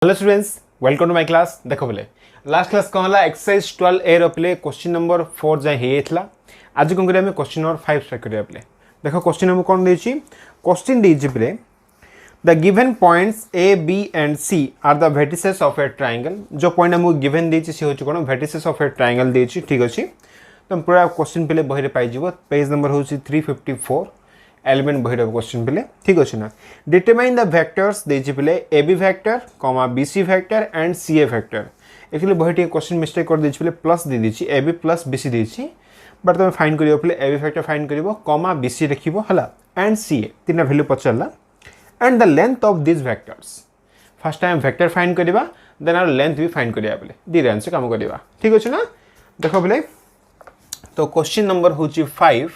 Hello students, welcome to my class. देखो बोले last class कौन है एक्सरसाइज 12 ए रे क्वेश्चन नंबर 4 जाए होता। आज कौन करें क्वेश्चन नंबर 5 स्टार्ट करिया पे। देखो क्वेश्चन नंबर कौन देछि, क्वेश्चन देछि पे the given points A B and C are the vertices of a triangle. जो पॉइंट हमको गिवन देछि से होछि कोन वर्टिसेस ऑफ ए ट्रायंगल देछि। ठीक अछि, तुम पूरा क्वेश्चन पे बही रे पाइ जिवो। पेज नंबर होछि 354 एलिमेंट बही क्वेश्चन पे। ठीक अच्छे ना। डिटरमाइन द वेक्टर्स देछि पे ए B vector comma B C vector and C A vector. Actually बही क्वेश्चन मिस्टेक कर देछि पे प्लस दे देछि A B plus B C देछि, बट तुम फाइंड करियो पे ए बी वेक्टर फाइंड करियो कॉमा बी सी रखिबो हला एंड सी ए तीन value पचरला and the length of this vectors. First time vector find करिबा देन आर लेंथ भी फाइंड करिया पे दी रेंज से काम करिबा। ठीक अछि ना। देखो पे तो क्वेश्चन नंबर होछि 5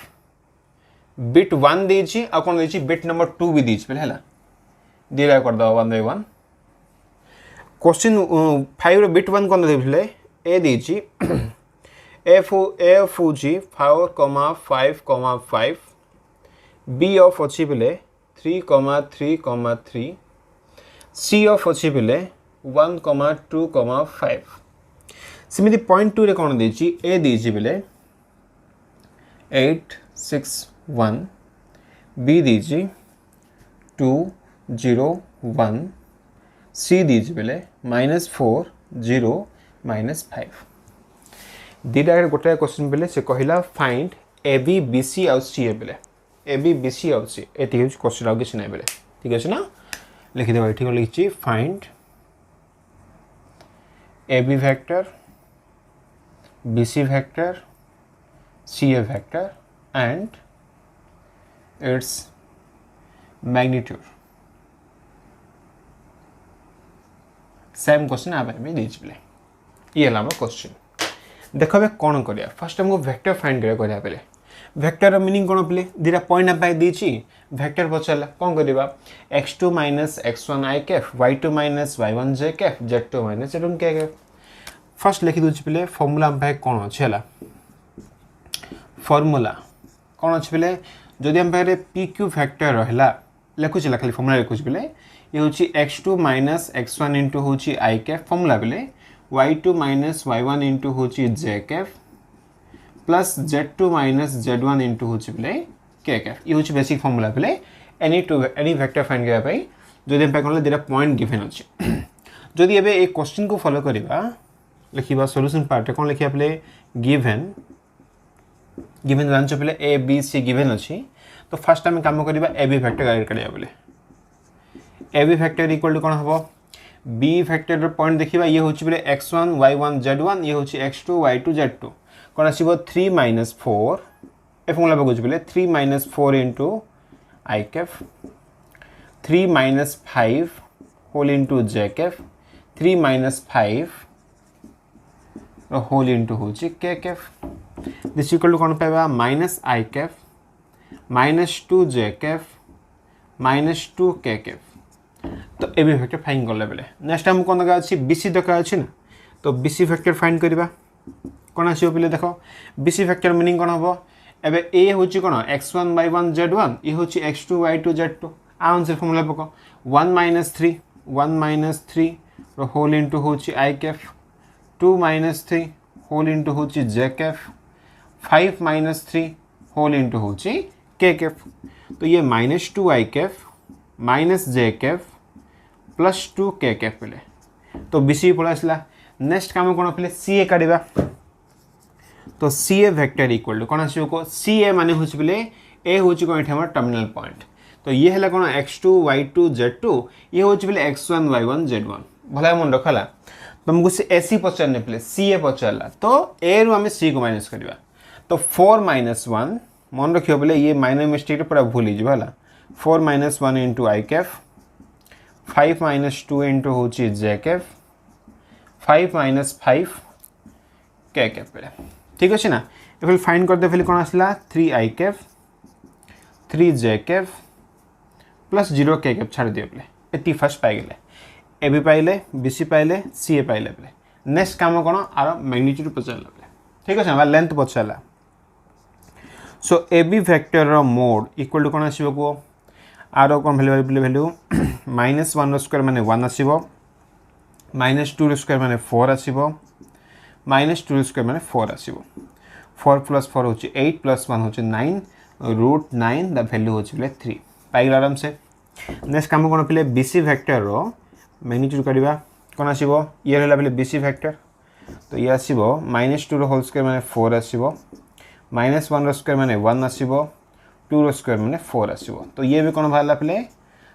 बिट 1 देछि आ कोन देछि बिट नंबर 2 भी देछि पे हला दिरा कर दो 1 बाय 1। क्वेश्चन 5 रो बिट 1 कोन देछि ए देछि एफ होछि 4,5,5 बी ऑफ अछि बेले 3,3,3 सी ऑफ अछि बेले 1,2,5। सिमिति पॉइंट 2 रे कोन देछि ए देछि बेले 8 6 1 बी दीजिए 2 0 1 सी दीजिए बेले -4 0 -5। दीटा गोटे क्वेश्चन बेले से कहला find A B B C आउ सी ए बेले ए बी बी सी आउ सी एति हो क्वेश्चन आउ किछ नै बेले। ठीक अछि ना। लिखि देबा एठी लिखछि find A B vector B C vector C A vector and its magnitude। Same question आप में दीज पे ये हला क्वेश्चन। देखो बे कौन करिया फर्स्ट हमको वेक्टर फाइंड करिया पे वेक्टर मीनिंग कौन पे दीटा पॉइंट आप दीची वेक्टर पचला कौन करिबा x2 - x1 i Kaif y2 - y1 j Kaif z2 - z1 k Kaif. First लिखि दोछि पे फार्मूला हम कौन अछि हला फार्मूला कौन अछि पे जदि हम पाखे पी क्यू फैक्टर रहा लिखुच खाली फर्मूला लिखुच बेले ये हूँ x2 - x1 इंटू हूँ आई कैफ फर्मूला बेले y2 - y1 इंटू हूँ j cap plus z2 - z1 into हूँ बेले k कैफ। ये हूँ बेसिक फर्मूला बेले एनी वेक्टर फाइंड करने जदि हम पाखे दुटा पॉइंट गिवन अच्छे। जदि एबे एक क्वेश्चन को फॉलो करवा लिखा सॉल्यूशन पार्ट कौन लिखा पे गिवन गिवन जान पे ए बी सी गिवन अच्छी। तो फास्ट आम कम करवा ए बी फैक्टर गाइड करिया बोले A B vector equal to कौन हम बी फैक्टर पॉइंट देखा ये हूँ बोले x1 y1 z1 ये हूँ x2 y2 z2 कौन आसो 3 - 4 ए फर्मूला पकाउछ बोले 3 - 4 into I cap 3 - 5 whole into j cap 3 - 5 whole into हूँ k cap. This equal to कौन पाइबा minus I cap -2 j cap -2 k cap. तो ए बी फैक्टर फाइंड करले बेले नेक्स्ट टाइम कौन दरकार अछि बी सी दरकार अछि ना। तो बी सी फैक्टर फाइंड करबा कौन आसीबो पे देखो बी सी फैक्टर मीनिंग कौन हबो एबे ए होची कौन x1 y1 z1 ये होची x2 y2 z2 answer formula पको 1 - 3 1 - 3 होल इंटू होची आई कैफ 2 - 3 होल इंटू होची j कैफ 5 - 3 होल इंटू होची k कैफ। तो ये -2 i Kaif -j cap +2 k Kaif पे तो बीसी पड़ा आसला। नेक्स्ट काम कौन पे सी ए काढ़ा तो सी ए वेक्टर इक्वल टू कौन आसो को सी ए माने हूँ पे ए हूँ कौन ये टर्मिनल पॉइंट। तो ये है कौन x2 y2 z2 ये हूँ पे x1 y1 z1 भला मन रखला तुमको से ए सी पचारने पे सी ए पचारा तो ए रु आम सी को माइनस करवा। तो 4 - 1 मन रखियो बोले ये माइनर मिस्टेक पूरा भूल है 4 - 1 इंटू आई कैफ 5 - 2 इंटू हूँ j कैफ 5 - 5 k कैफ पे। ठीक अच्छे ना। ये फाइंड करते फिर कौन आसला 3 i cap 3 j cap plus 0 k cap छाड़ दियो पे एति फर्स्ट पाई गले ए बी पाइले बी सी पाइले सी ए पाइले पे। नेक्स्ट काम कौन आर मैग्नीट्यूड पचारा। ठीक अच्छे लेंथ पचारा। So A B vector mod equal to कौन आसो को आर कौन वैल्यू -1 स्क्वायर माने 1 आसो -2 स्क्वायर माने 4 आसीबो -2 स्क्वायर माने 4 आसीबो 4 + 4 होची 8 + 1 होची 9 √9 द वैल्यू होची बेले 3 पाई गेल आराम से। नेक्स्ट काम कोन पिले बीसी वेक्टर रो मैग्नीट्यूड काढिबा कोन आसीबो ये रहला बेले बीसी वेक्टर तो ये आसीबो -2 रो होल स्क्वायर माने 4 आसीबो -1 रो स्क्वायर माने 1 आसीबो 2 रो स्क्वायर माने 4 आसीबो तो ये भी कोन भाला पिले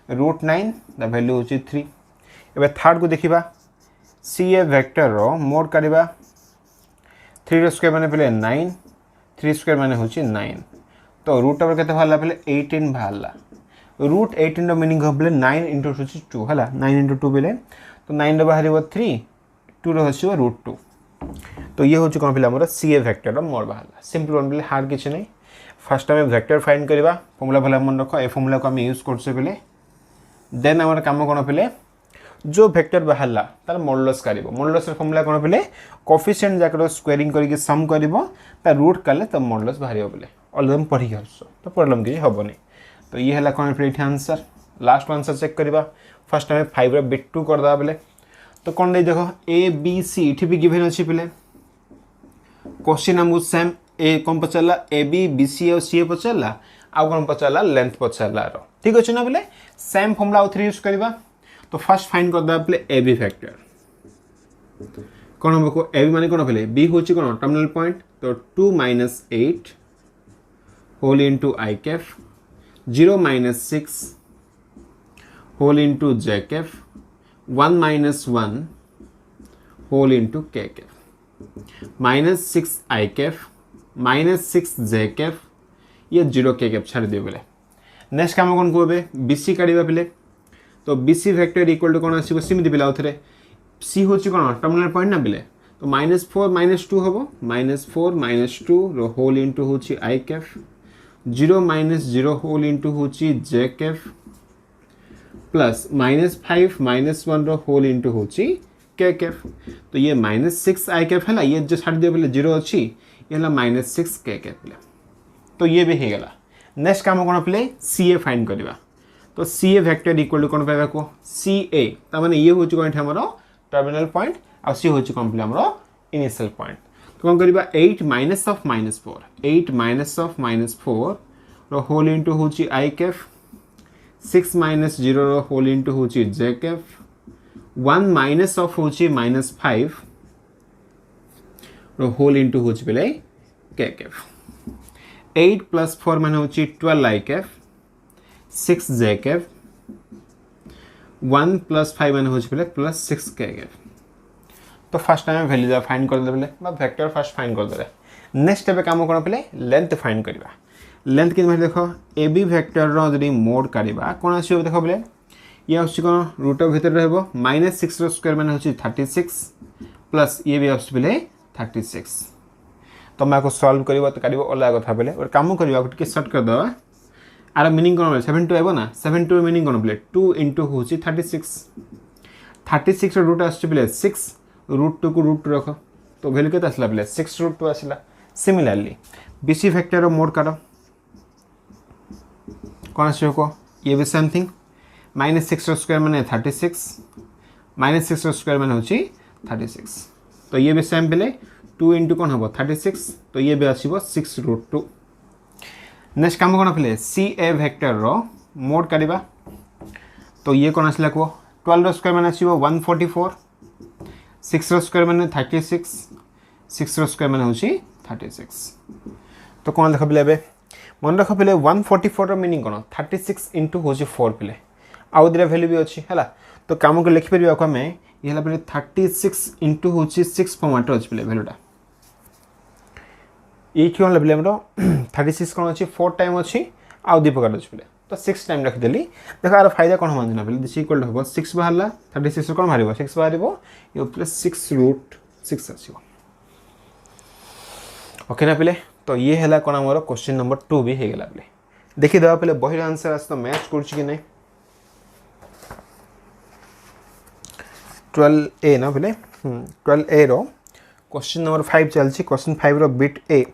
√9 द वैल्यू होची 3। एबे थर्ड को देखिबा सीए वेक्टर रो मोड काढिबा 3 रो स्क्वायर माने पिले 9 3 स्क्वायर माने होची 9 तो रूट ओवर केते भाला पिले 18 भाला √18 रो मीनिंग हो पिले 9 * 2 हला 9 * 2 बेले तो 9 रो बाहरिबो 3 2 रो हसिबो √2 तो ये होची कोन पिले हमर सीए वेक्टर रो मोड भाला सिंपल वन पिले हार्ड किछ नै। फर्स्ट टाइम वेक्टर फाइंड करबा फॉर्मूला भला मन रखो ए फॉर्मूला को हम यूज करछे पिले देन हमर काम कोन पिले जो वेक्टर बाहरला तार मॉडुलस काढिबो मॉडुलस रो फॉर्मूला कोन पिले कोएफिशिएंट जाकर स्क्वायरिंग करके सम करबो ता रूट काले त मॉडुलस बाहरिबो पिले ऑलरेडी पढी गयसो तो प्रॉब्लम कि हबो नै। तो ये हला कोन पिले आंसर लास्ट आंसर चेक करबा फर्स्ट टाइम 5 रो बिट 2 कर दा पिले तो कोन नै देखो ए बी सी इठी भी गिवन अछि पिले क्वेश्चन हम सेम ए कोन पचला ए बी बी सी और सी पचला आ कोन पचला लेंथ पचला रो ठीक अछि ना पिले सेम फॉर्मूला और 3 यूज करबा तो फर्स्ट फाइंड कर दा पिले ए बी वेक्टर कोन हमको ए बी माने कोन पिले बी होची कोन टर्मिनल पॉइंट तो 2 - 8 whole into i cap 0 - 6 whole into j cap 1 - 1 whole into k cap -6 i Kaif -6 जे कैफ ये 0 के कैफ छाड़ दियो बेले। नेक्स्ट काम कोन कोबे बीसी काढिबा पिले तो बीसी वेक्टर इक्वल टू कोन आसीबो सिमिति पिला उथरे सी होची कोन टर्मिनल पॉइंट ना पिले तो -4 - 2 होबो -4 - 2 रो होल इनटू होची आई कैफ 0 - 0 होल इनटू होची जे कैफ प्लस -5 - 1 रो होल इनटू होची के कैफ तो ये -6 आई कैफ हला ये जो छाड़ दियो पिले 0 अछि ये हला -6 के कैफ पिले तो ये भी हे गेला। नेक्स्ट काम कोन पिले सीए फाइंड करबा तो सीए वेक्टर इक्वल टू कोन पाइबा को सीए ता माने ये होची कोन हमरो टर्मिनल पॉइंट आ सी होची कोन पिले हमरो इनिशियल पॉइंट तो कोन करबा 8 - -4 8 - -4 रो होल इनटू होची आई कैफ 6 - 0 रो होल इनटू होची जे कैफ 1 - होची -5 रो होल इनटू होची पिले के कैफ 8 + 4 माने होची 12 आई कैफ 6 जे कैफ 1 + 5 माने होची पिले +6 के कैफ तो फर्स्ट टाइम वैल्यू फाइंड कर देबे बा वेक्टर फर्स्ट फाइंड कर देबे। नेक्स्ट स्टेप काम कोन पिले लेंथ फाइंड करबा लेंथ के माने देखो ए बी वेक्टर रो जदी मोड काढिबा कोन आसीबो देखो पिले ये आसी कोन रूट ऑफ भीतर रहबो -6 रो स्क्वायर माने होची 36 प्लस ये भी आसी पिले 36 तो मैं को सॉल्व करबो तो काढिबो अलग कथा पिले और काम करबा के शॉर्ट कर दवा आर मीनिंग कोन 72 आइबो ना 72 मीनिंग कोन पिले 2 * होची 36 रो रूट आसी पिले 6 √2 को √2 रखो तो वैल्यू केते आसला पिले 6 √2 आसला। सिमिलरली बीसी वेक्टर रो मोड काढो कोन आसी को ये भी सेम थिंग -6 रो स्क्वायर माने 36 -6 रो स्क्वायर माने होची 36 तो ये भी सेम पिले 2 * कोन हबो 36 तो ये भी आसीबो 6 √2। नेक्स्ट काम कोन पिले सी ए वेक्टर रो मोड काढिबा तो ये कोन आसला को 12 रो स्क्वायर माने आसीबो 144 6 रो स्क्वायर माने 36 6 रो स्क्वायर माने होची 36 तो कोन देखो पिले बे मन रख पिले 144 रो मीनिंग कोन 36 * होची 4 पिले आउ दिरा वैल्यू भी अछि हला तो काम को लिखि परिबा को हमें ये हला पिले 36 * होची 6 फॉर्मेट अछि पिले वैल्यूटा ये क्यों हला पिले हमरो 36 कोन अछि 4 टाइम अछि आउ दी प्रकार अछि पिले तो 6 टाइम रख देली देखो आर फायदा कोन हम जाना पिले दिस इक्वल हो 6 बाहरला 36 कोन मारिबो 6 बाहरिबो ये प्लस 6 √6 आसीबो ओके ना पिले तो ये हला कोन हमरो क्वेश्चन नंबर 2 भी हे गेला पिले देखि दवा पिले बहिर आंसर आस तो मैच करछि कि नै 12a ना पिले 12a रो क्वेश्चन नंबर 5 चलछि क्वेश्चन 5 रो बिट ए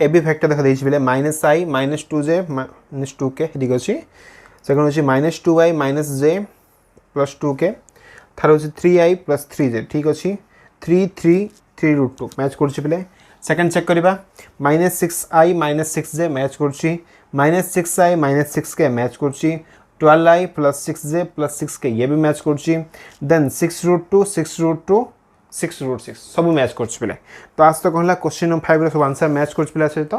ए बी फैक्टर देखा देछि पिले -i -2j -2k ठीक अछि सेकंड अछि -2y -j + 2k थार हूँ 3i प्लस 3j ठीक अच्छे 3 3 3 रूट 2 मैच कर सेकेंड चेक करवा -6i -6j मैच कर -6i -6k मैच कर 12i plus 6j plus 6k ये भी मैच कर देन 6 रूट 2 6 रूट 2 6 रूट 6 सब मैच कर तो आज तो कहला क्वेश्चन नंबर 5 सब आंसर मैच कर सहित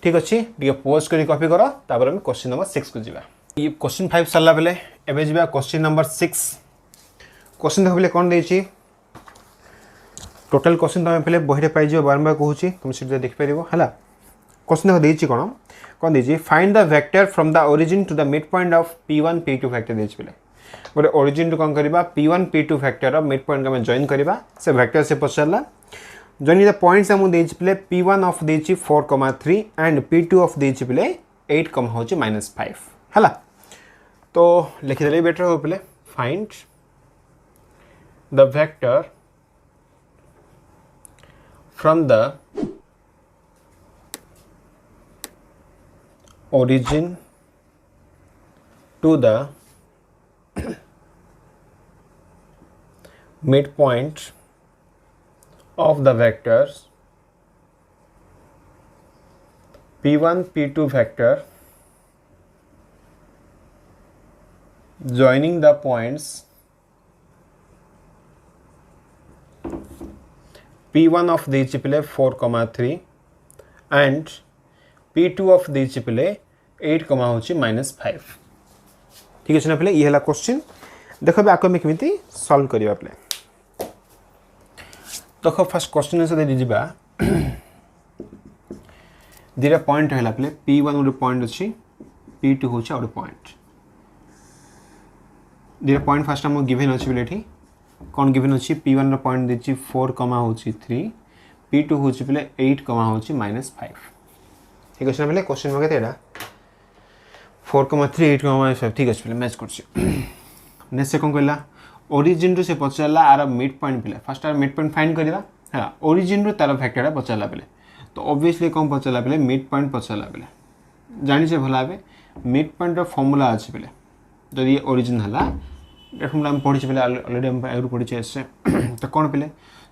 ठीक अच्छे टे पोज कर कॉपी कर तापर हम क्वेश्चन नंबर 6 को जीवा ये क्वेश्चन 5 सरला बेले एबे जीवा क्वेश्चन नंबर 6 क्वेश्चन देखले कौन देछि टोटल क्वेश्चन तुम पहले बही पाई बारंबार कहूँ तुम सीधे देखिपर है क्वेश्चन देख कौन कौन देछि find the vector from the origin to the mid point of p1 p2 vector देछि पहले गोटे ओरिजिन टू कौन करवा p1 p2 vector mid point को जॉइन करवा से वेक्टर से पचारा जॉइन द पॉइंट्स हम देछि पहले p1 ऑफ देछि 4,3 एंड p2 ऑफ देछि पहले 8, होछि -5 है तो लिखिदे बेटर हो पहले find the vector from the origin to the midpoint of the vectors p1 p2 vector joining the points p1 of the pile 4,3 and p2 of the pile 8, होची -5 ठीक है ना पहले ये क्वेश्चन देख आको आम केमी सल्व करवा पे देख फास्ट क्वेश्चन से दीजिए दीटा पॉइंट है पे p1 गोटे पॉइंट अच्छी p2 हूँ गोटे पॉइंट दीटा पॉइंट फास्ट आम गिवेन अच्छी पे कौन गिवेन अच्छी p1 पॉइंट देती 4, हूँ 3 p2 हूँ पे 8, हूँ -5 ठीक अच्छे ना क्वेश्चन में कहते 4,3 8,5 ठीक अच्छे मैच कर नेक्स्ट कौन कहला ओरिजिन रू से पचारा आर मिड पॉइंट पे फास्ट आर मिड पॉइंट फाइंड करवा है ओरिजिन रू तार फैक्टर पचारा पे तो ऑब्वियसली कौन पचारा पे मिड पॉइंट पचारा पे जानी भल भाव मिड पॉइंट फर्मूला अच्छे पे जब ये ओरिजिन है फर्मूला पढ़ी पे अलरेडी आगे पढ़ी आसे तो कौन पे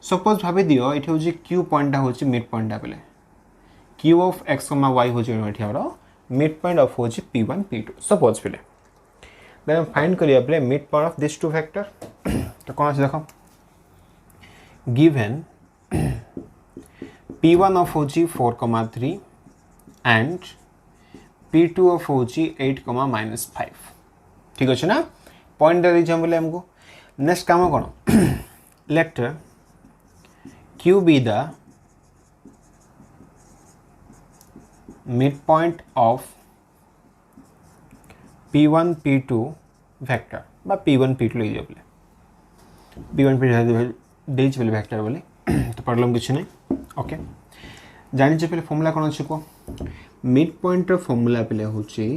सपोज भाव दियो ये हूँ क्यू पॉइंटा हूँ मिड पॉइंटा पे क्यू ऑफ x, y हूँ मिड पॉइंट ऑफ हूँ p1 p2 सपोज पे देन फाइंड करिया mid point of this two factor तो कौन अच्छे देख गिवन p1 ऑफ हूँ 4,3 एंड p2 ऑफ हूँ 8, -5 ठीक अच्छे ना पॉइंट दे दीजिए बोले हमको नेक्स्ट काम कौन let q be the midpoint of p1 p2 vector बा p1 p2 ले जाओ बोले p1 p2 डेज बोले वेक्टर बोले तो प्रॉब्लम कुछ नहीं ओके जानी चाहिए पहले फॉर्मूला कौन अच्छे को मिड पॉइंट फॉर्मूला पहले होची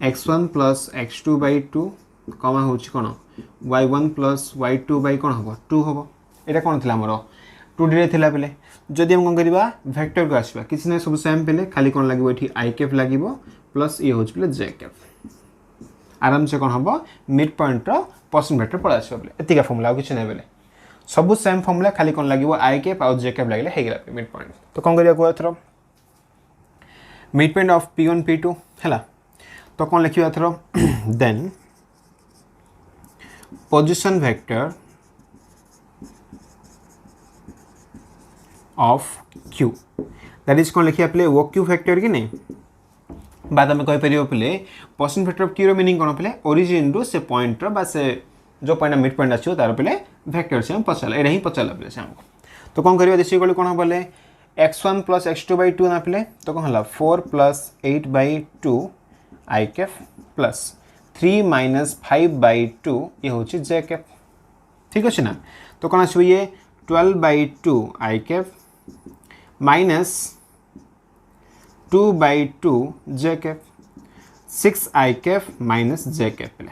x1 प्लस x2 बाई 2 कमा होची कौन y1 प्लस y2 बाई कौन हम 2 हम यहाँ कौन थी आमर 2D रे थिला पहले जदि हम कौन करवा वेक्टर को आसवा किसी ना सब सेम पहले खाली कौन लगे ये आई कैफ लगे प्लस ये हूँ पे जे कैफ आराम से कौन हम मिड पॉइंट परसेंट वेक्टर पड़ा आसो बोले एतिका फॉर्मूला किसी ना बोले सब सेम फॉर्मूला खाली कौन लगे आई कैफ आउ जे कैफ लगे हेगला मिड पॉइंट तो कौन करिया एथर mid point of p1 p2 है तो कौन लिखिबा एथर then position vector of Q that is कौन लिखिया पे वो Q फैक्टर कि नहीं बात आम कहीपर पे percent factor of Q meaning कौन पे ओरिजिन रू से पॉइंट बा से जो पॉइंट मिड पॉइंट आसो तार पे वेक्टर से हम पचारा यहाँ ही पचारा पे से हमको तो कौन करवा देखिए कौन हम बोले x1 प्लस x2 बाई 2 ना पे तो कौन है 4 plus 8 by 2 i Kaif plus 3 minus 5 by 2 ये हूँ जे कैफ ठीक अच्छे ना तो कौन आसो ये 12 by 2 i cap minus 2 by 2 j cap 6 i cap minus j cap पे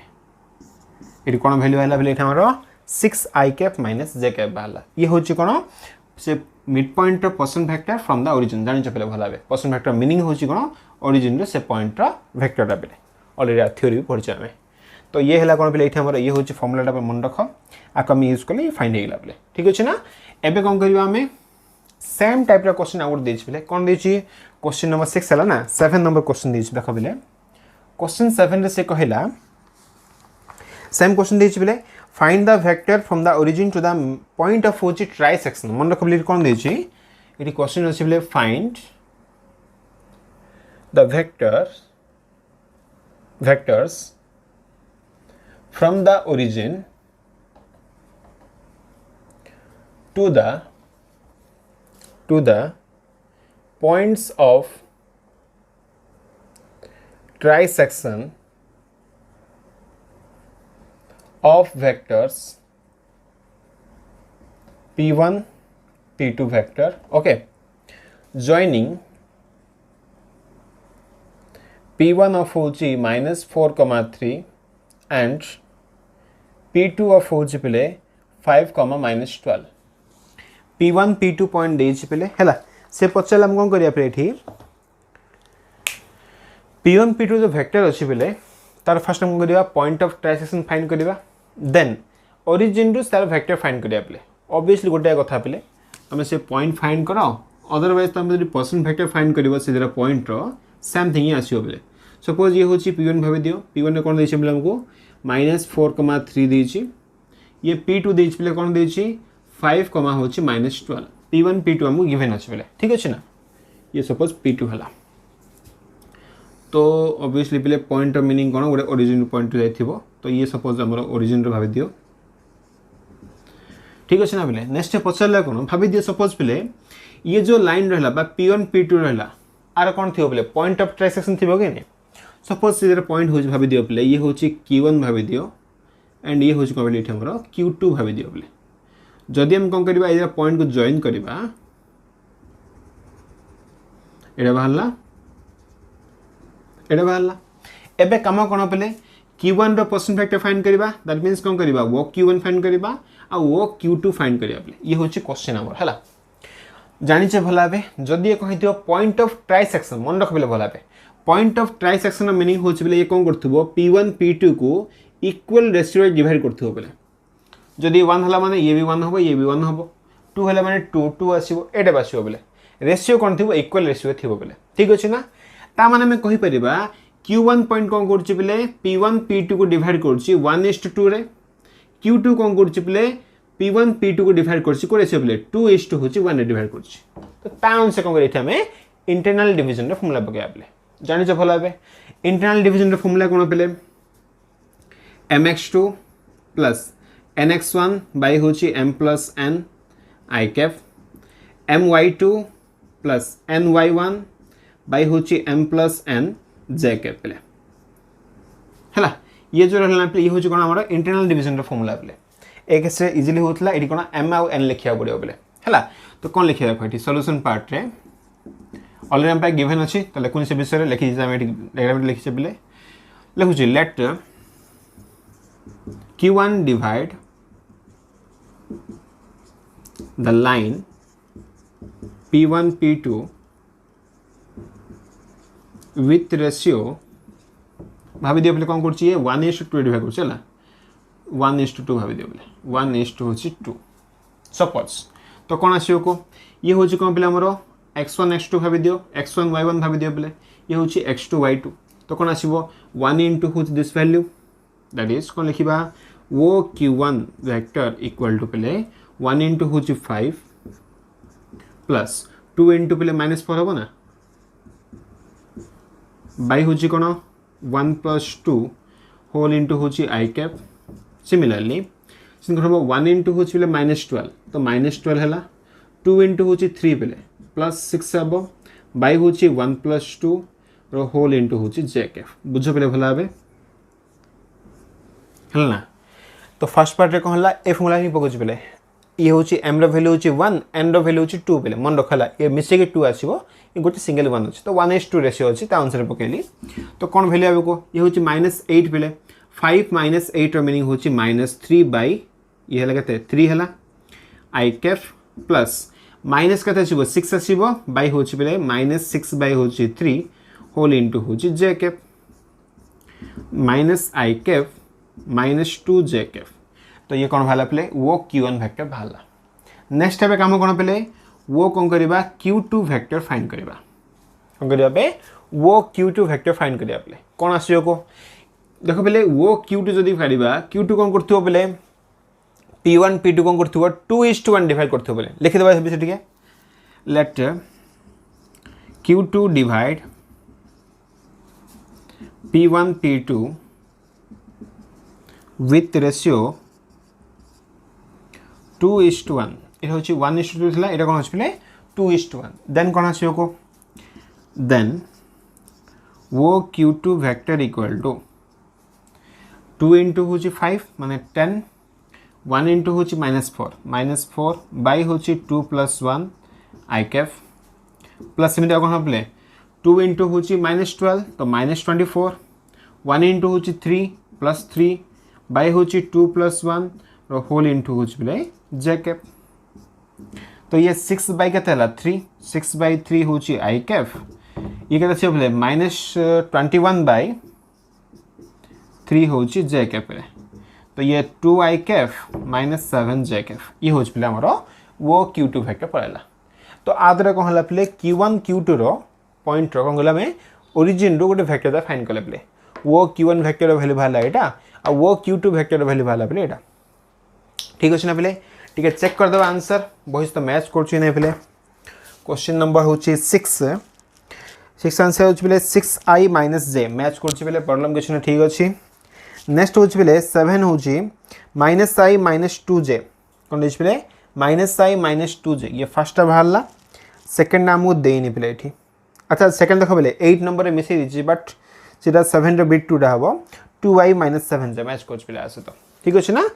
ये कौन भैल्यू है बोले आमर 6 i cap minus j cap बाहर ये हूँ कौन से मिड पॉइंट परसेंट वेक्टर फ्रॉम द ओरिजिन जानी पे भल भाव परसेंट वेक्टर मीनिंग हूँ कौन ओरिजिन से पॉइंट वेक्टर पे अलरेडी थ्योरी भी पढ़ी आम तो ये है कौन पे आम ये हूँ फर्मुलाटा मन रख आपको आम यूज कले फाइंड होगा पे ठीक अच्छे ना एवं कौन करवा आम सेम टाइप क्वेश्चन आउट देखे कौन दे क्वेश्चन नंबर 6 है ना 7 नंबर क्वेश्चन देख पे क्वेश्चन 7 से कहला सेम क्वेश्चन देखे पे find the vector from the origin to the point of हूँ ट्राइसेक्शन मन रख बोले कौन देखे ये क्वेश्चन अच्छे बोले find the vectors from the origin to the points of trisection of vectors p1 p2 vector okay joining p1 of होची -4,3 and p2 of होची पिले 5,-12 p1 p2 पॉइंट देछि पिले हैला से पछल हम कोन करिया पे एठी p1 p2 जो वेक्टर अछि पिले तार फर्स्ट हम करिया पॉइंट ऑफ ट्राइसेक्शन फाइंड करिवा देन ओरिजिन टू तार वेक्टर फाइंड करिया पिले ऑब्वियसली गोटे कथा पिले हम से पॉइंट फाइंड करो अदरवाइज तुम यदि पर्सन वेक्टर फाइंड करिवो से जरा पॉइंट रो सेम थिंग ही आसीओ बोले सपोज ये हूँ p1 भाव दियो p1 कौन देछि बोले हमको -4,3 देछि ये p2 देछि बोले कौन देछि 5, होछि -12 p1 p2 हमको गिवन अछि बोले ठीक अछि ना ये सपोज p2 हला तो ऑब्वियसली बोले पॉइंट ऑफ मीनिंग कोन गोटे ओरिजिन पॉइंट जाइथिबो तो ये सपोज हमर ओरिजिन रो भाव दियो ठीक अछि ना बोले नेक्स्ट पछरला कोन भाव दियो सपोज बोले ये जो लाइन रहला बा p1 p2 रहला आर कौन थी बोले पॉइंट ऑफ ट्राइसेक्शन थी कि नहीं सपोज से पॉइंट हूँ भाव दियो बोले ये हूँ q1 भाव दियो एंड ये हूँ कौन बोले आमर q2 भाव दियो बोले जदि हम कौन करवा ये पॉइंट को जॉइन करवा एटा बाहरला एबे काम कौन बोले q1 रो पर्सन फैक्टर फाइंड करवा दैट मींस कौन करवा वो q1 फाइंड करवा आ वो q2 फाइंड करवा बोले ये हूँ क्वेश्चन आमर है जानिचे भला बे जदि ये कहिथियो पॉइंट ऑफ ट्राइसेक्शन मन रख बेले भला बे पॉइंट ऑफ ट्राइसेक्शन मीनिंग होछ बेले ये कोन करथबो p1 p2 को इक्वल रेशियो रे डिवाइड करथबो बेले जदि 1 हला माने ये भी 1 होबो ये भी 1 होबो 2 हला माने 2 2 आसीबो एटा बासीबो बेले रेशियो कोन थिबो इक्वल रेशियो थिबो बेले ठीक अछि ना ता माने हम कहि परिबा q1 पॉइंट कोन करछि बेले p1 p2 को डिवाइड करछि 1:2 रे q2 कोन करछि बेले p1 p2 को डिवाइड करछि को रेशियो बेले 2:1 होछि 1 रे डिवाइड करछि तो ताउन से कोन करिथा हमें इंटरनल डिवीजन रे फार्मूला बगैया बेले जानि छ भला बे इंटरनल डिवीजन रे फार्मूला कोन बेले mx2 प्लस nx1 बाय होछि m plus n i cap my2 plus ny1 by होछि m plus n j cap बेले हला ये जो रहला पे ये होछि कोन हमर इंटरनल डिवीजन रे फार्मूला बेले एक से इजीली होतला एडी कोन m आ n लिखिया पड़ियो बेले हला तो कोन लिखिया देखो सॉल्यूशन पार्ट रे ऑलरेडी हम पे गिवन अछि तले कोन से विषय रे लिखि जे हम डायग्राम रे लिखि छै बेले लिखु छी let q1 divide the line p1 p2 with ratio भाबी दियो बेले कोन करछि 1:2 डिवाइड करछि हला 1:2 भाबी दियो बेले 1:2 होछि 2 सपोज तो कौन आसियो को ये हूँ कौन पे आमर x1 x2 भाव दियो x1 y1 भाव दियो बोले ये हूँ x2 y2 तो कौन आसो 1 into हूँ दिस वैल्यू दैट इज कौन लिखा वो q1 वेक्टर इक्वल टू पे 1 into हूँ 5 प्लस 2 into पे -4 हम ना बाय हूँ कौन 1 + 2 होल इंटू हूँ i कैप सिमिलरली 1 into हूँ -12 तो -12 है 2 into हूँ 3 पे +6 हम बाय हूँ 1 + 2 रो होल इंटू हूँ j कैप बुझ पे भला हे है ना तो फर्स्ट पार्ट रे कहला ए फॉर्मूला ही पकोच पे ये हूँ m रो वैल्यू हूँ 1 n रो वैल्यू हूँ 2 पे मन रखला ये मिसे के 2 आसीबो ये गोटे सिंगल 1 अछि तो 1:2 रेशियो अछि ता अनुसार पकेली तो कोन वैल्यू आबे को ये हूँ -8 पे 5 - 8 रो मीनिंग हूँ -3 बाय ये हला कते 3 हला i कैप प्लस माइनस कते आसीबो 6 आसीबो बाय हूँ पे -6 बाय हूँ 3 होल इंटू हूँ j cap minus i cap -2 jkf तो ये कौन बाहर पे वो Q1 वेक्टर बाहर नेक्स्ट टाइप काम कौन पे वो कौन करवा Q2 वेक्टर फाइंड करवा कौन करवा पे वो Q2 वेक्टर फाइंड करवा पे कौन आसियो को देखो पे वो Q2 जदि काढ़ा Q2 कौन करथिबो पे P1 P2 कौन करथिबो 2:1 डिवाइड करथिबो पे लिखि देबा से ठीक है late Q2 divide P1 P2 with ratio 2:1 এটা হচ্ছে 1:2 ছিল এটা কোন আসলে 2:1 দেন কোন আসিও को देन वो Q2 vector equal to 2 into हूँ 5 माने 10 1 इंटू हूँ -4 बाय हूँ 2 + 1 आई कैफ प्लस एमती कौन पे 2 इंटू हूँ -12 तो -24 1 इंटू हूँ 3 + 3 बाय हूँ 2 + 1 होल इंटू हूँ पे जे कैफ तो ये 6 बाय के 3 6/3 हूँ आई कैफ ये कहते बोले -21 बाय 3 हूँ जे कैफ तो ये 2 आई कैफ -7 जे कैफ ये हूँ पे आमर वो Q2 वेक्टर पड़ेगा तो आदर कौन है पे Q1 Q2 रो पॉइंट कौन गला में ओरिजिन रो गोटे वेक्टर फाइंड कले पे वो Q1 वेक्टर वैल्यू बाहर यहाँ आ वो Q2 वेक्टर वैल्यू बाहर पे यहाँ ठीक अच्छे ना पे ठीक है चेक करदे आंसर बही तो मैच कर पे क्वेश्चन नंबर हूँ 6 आंसर हूँ पे 6i - j मैच कर प्रॉब्लम किसी ठीक अच्छे नेक्स्ट हूँ पे 7 हूँ -i - 2j कौन पे -i - 2j ये फर्स्ट बाहर सेकेंड आमको देनी पे ये अच्छा सेकेंड देख पे 8 नंबर मिसई दीजिए बट सीटा 7 बिट 2टा हम 2i - 7j मैच कर आस तो ठीक अच्छे ना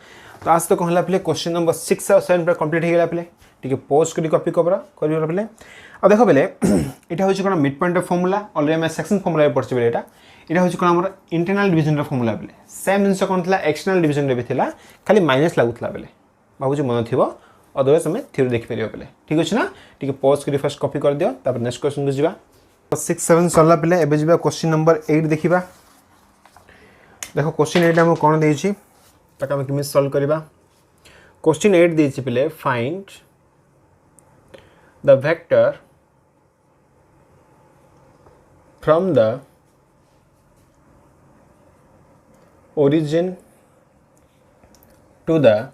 तो आज तो कौन है पे क्वेश्चन नंबर 6 और 7 कंप्लीट हो गला पे ठीक है पोस्ट करी कॉपी कर पे और देख पे यहाँ हूँ कौन मिड पॉइंट फर्मुला अलरेडी मैं सेक्शन फर्मुला पढ़ी पे यहाँ हूँ कौन आम इंटरनल डिविजन फर्मुला पे सेम जिन कौन था एक्सटर्नल डिविजन भी था खाली माइनस लगुला बेले भावुँ मन थी अदरवाइज आम थ्योरी देखिपर पे ठीक अच्छे ना ठीक पोस्ट करी फर्स्ट कॉपी कर दियो तापर नेक्स्ट क्वेश्चन को जावा 6 7 सरला पे एबे जावा क्वेश्चन नंबर 8 देखा देखो क्वेश्चन 8 आमको कौन देछि ताकि आम केमी सॉल्व करबा क्वेश्चन 8 देछि पे find the vector from the origin to the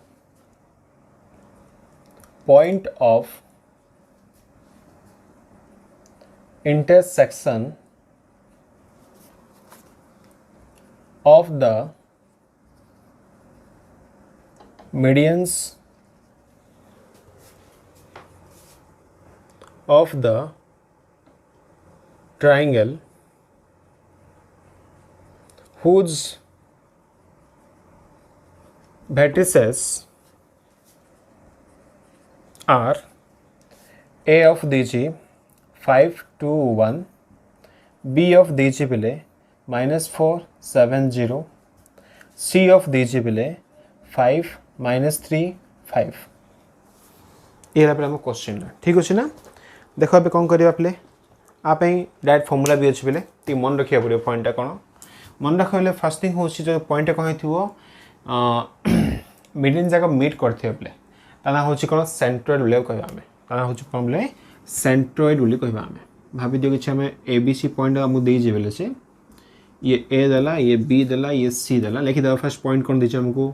point of intersection of the medians of the triangle whose vertices are A of dg 5 2 1 B of dg पे -4 7 0 C of dg पे 5 -3 5 ये आम question ठीक अच्छे ना देख ए कौन करवा पे आप डायरेक्ट फर्मुला भी अच्छे पे मन रखा पड़े पॉइंटा कौन मन रखा फर्स्ट थिंग हूँ जो पॉइंटा कौन थो मिडियन जगह मीट करते पे ता हूँ कौन सेंट्रोइड बोले कह ता हूँ कौन बोले सेंट्रोइड बोली कह भाभी दियो कि आम ए बी सी पॉइंट आमको देजे बोले से ये ए देला ये बी देला ये सी देला लिखिदेव फर्स्ट पॉइंट कौन दीजिए हमको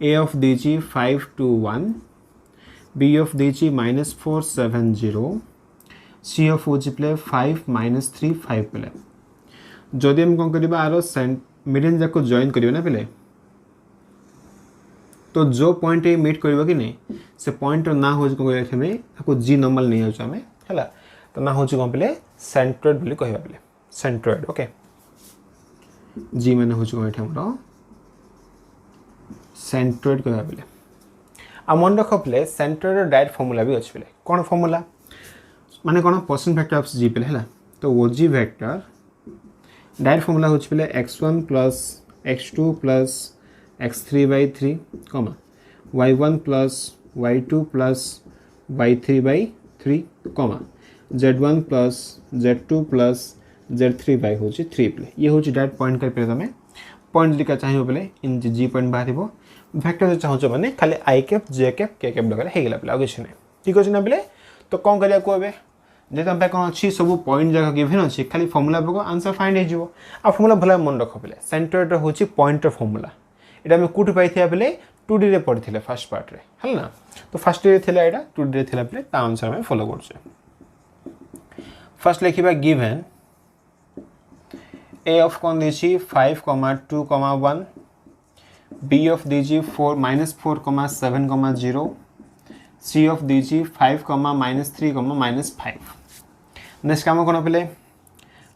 ए ऑफ दीजिए 5 2 1 बी ऑफ दीजिए -4 7 0 सी ऑफ हूँ पे 5 -3 5 पे जदि आम कौन कर आर मिडियन जाक जॉइन करें ना पे तो जो पॉइंट ये मीट कर कि नहीं से पॉइंट ना हूँ कौन जी नॉर्मल नहीं जाऊँ आम है तो ना हूँ कौन पे सेंट्रोइड बोली कह पे सेंट्रोइड ओके जी मैंने हूँ कौन ये सेंट्रोइड कह पे आ मन रख पे सेंट्रोइड डायरेक्ट फर्मुला भी अच्छे पे कौन फर्मुला माने कौन परसेंट फैक्टर ऑफ जी पे है तो वो जी वेक्टर डायरेक्ट फर्मुला हूँ पे x1 + x2 + x3/3 कमा y1 + y2 + y3/3 कमा z1 + z2 + z3/3 पे ये हूँ डायरेक्ट पॉइंट कर पे तुम पॉइंट दिका चाहिए बोले इन जी पॉइंट बाहर वेक्टर जो चाहूँ मैंने खाली आई कैप जे कैप के कैप लगे होगा पे आगे नहीं ठीक अच्छे ना बोले तो कौन करिया ए जेहतु आम कौन अच्छी सब पॉइंट जगह गिवन अच्छी खाली फर्मुला पक आंसर फाइंड हो फर्मुला भला मन रख पे सेंटरोइड हूँ पॉइंटर फर्मुला यहाँ आम कौट पाई बेले 2D रे पढ़ी फर्स्ट पार्ट रे है ना तो फर्स्ट रे थिला एटा 2D रे थिला बेले ता अनुसार आम फॉलो करछे फर्स्ट लिखिबा गिवन a of कौन देछि 5, 2, 1 b of देछि 4 -4, 7, 0 c of देछि 5, -3, -5 नेक्स्ट काम कोन पले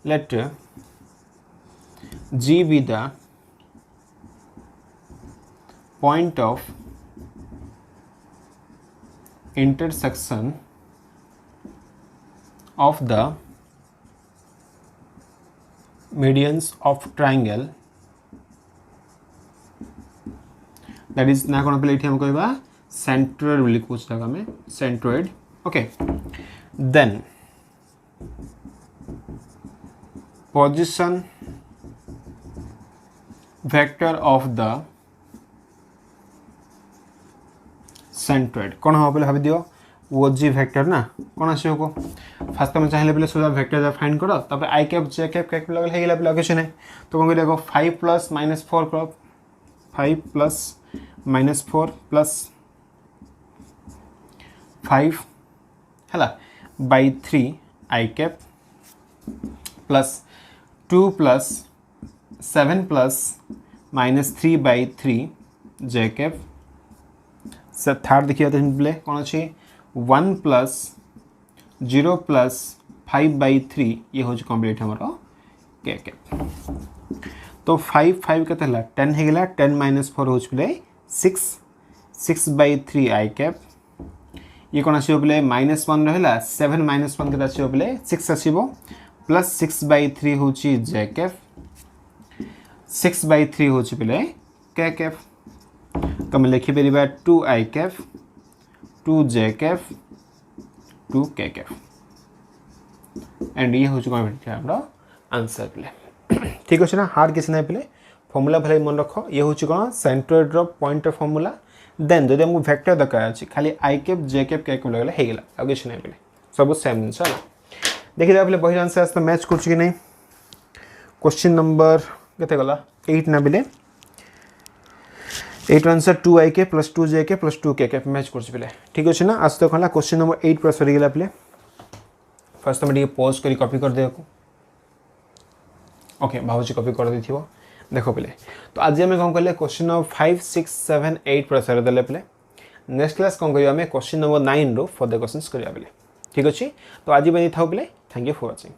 late g be the point of intersection of the medians of triangle that is ना कौन पे हम कहबा सेंट्रोइड बोली कुछ जगह में centroid okay then position vector of the centroid कौन हम पे भाभी दियो वो जी वेक्टर ना कौन आसे को फास्ट तुम चाहिए पे सोजा वेक्टर जा फाइंड करो तब आई कैप जे कैप कैप लगल हेला पे लगे नहीं तो कौन देखो 5 + -4 करो 5 + -4 + 5 हैला बाय 3 आई कैप प्लस 2 + 7 + -3/3 जे कैप से थर्ड देखिए तो कौन अच्छी 1 + 0 + 5/3 ये हूँ कम्प्लीट हमर के कैप तो 5 के 10 होगा 10 - 4 हूँ पे 6 6/3 आई कैप ये कौन आसो पे -1 रहा 7 - 1 के आसो पे 6 आसो प्लस 6/3 हूँ जे कैप 6/3 हूँ पे के कैप तो मैं लिखिपर 2 आई कैप 2 जे कैप 2 के कैप एंड ये हूँ कौन आंसर पे ठीक अच्छे ना हार्ड किसी ना पे फर्मुला भले मन रख ये हूँ कौन सेंट्रोइड पॉइंटर फर्मुला देन जब आमको वेक्टर दरकार अच्छे खाली आई कैप जे कैप के कैप लगले होगा आगे किसी ना पे सब सेम जिन है देखिए पे बही आंसर आस मैच कर नहीं क्वेश्चन नंबर के गला 8 ना बेले 8 आंसर 2 आई के प्लस 2 जे के प्लस 2 के मैच कर ठीक अच्छे ना आज तो कहला क्वेश्चन नंबर 8 पूरा सरीगला पे फर्स्ट तुम पॉज कर कॉपी कर दे ओके भावुँ कॉपी कर दी देख पे तो आज आम कौन कले क्वेश्चन नंबर 5, 6, 7, 8 पूरा सरीदे पे नेक्स्ट क्लास कौन करें क्वेश्चन नंबर 9 रो फर्दर क्वेश्चन करा पे ठीक अच्छे तो आज भी था पे थैंक यू फॉर वाचिंग।